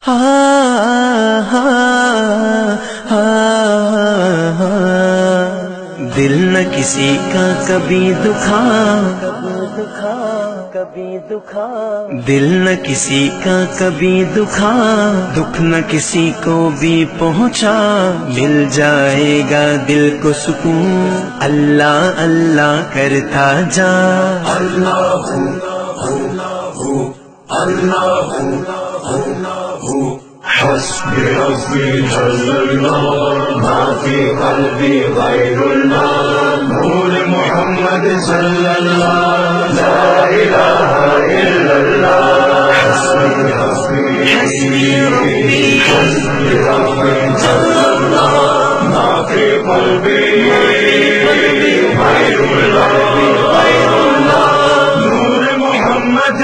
دل نہ کسی کا کبھی دکھا، دل نہ کسی کا کبھی دکھا، دکھ نہ کسی کو بھی پہنچا، مل جائے گا دل کو سکون، اللہ اللہ کرتا جا۔ حسبي ربي جل الله، ما في قلبي غير الله، نور محمد صلى الله، لا إله إلا الله۔ حسبي ربي حسبي ربي حسبي ربي جل الله، ما في قلبي غير الله، نور محمد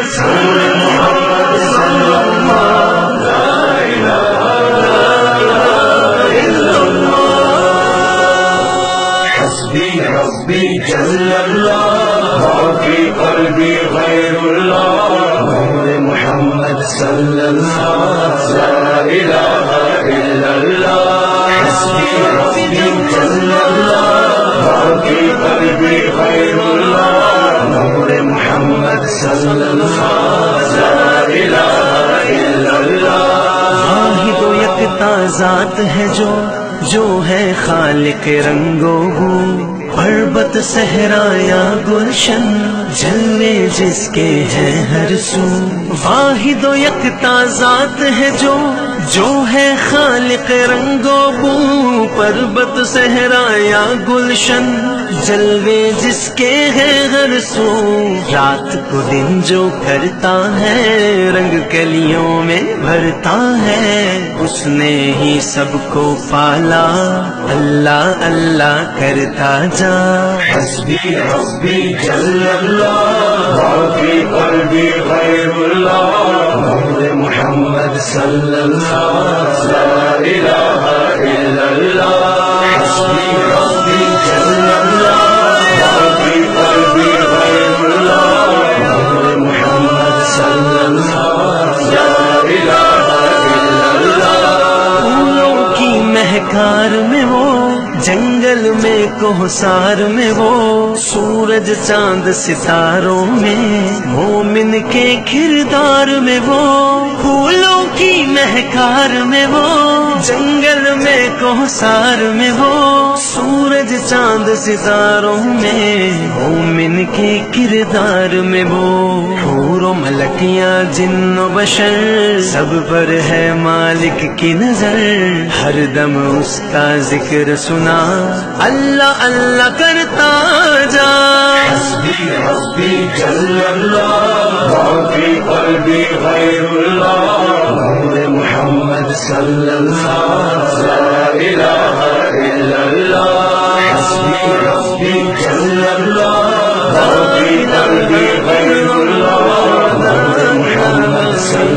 صلى الله، ربي جل الله، ما في قلبي غير الله، نور محمد صلى الله، لا إله إلا الله۔ حسبي ربي جل الله، ما في قلبي غير الله، نور محمد صلى الله، لا إله إلا الله۔ واحد و یکتا ذات ہے جو ہے خالق رنگو بو، پربت صحرا یا گلشن، جلوے جس کے ہیں ہر سو۔ واحد و یکتا ذات ہے جو ہے خالق رنگو بو، پربت صحرا یا گلشن، جلوے جس کے ہیں ہر سو۔ رات کو دن جو کرتا ہے، رنگ کلیوں میں بھرتا ہے، اس نے ہی سب کو پالا، اللہ اللہ کرتا جا۔ حسبي ربي جل الله، ما في قلبي غير الله، نور محمد صلى الله، لا إله إلا الله۔ حسبي ربي جل الله، ما في قلبي غير الله، نور محمد صلى الله، لا إله إلا الله۔ پھولوں کی مہکار میں وہ، جنگل میں کوہسار میں وہ، سورج چاند ستاروں میں، مومن کے کردار میں وہ۔ پھولوں کی مہکار میں وہ، جنگل میں کوہسار میں وہ، سورج چاند ستاروں میں، مومن کے کردار میں وہ۔ حور و ملکیاں جن و بشر، سب پر ہے مالک کی نظر، ہر دم اس کا ذکر سنا، اللہ اللہ کرتا جا۔ حسبي ربي جل الله، ما في قلبي غير الله، نور محمد صلى الله، لا إله إلا الله۔ حسبي ربي جل الله، ما في قلبي غير الله، نور محمد صلى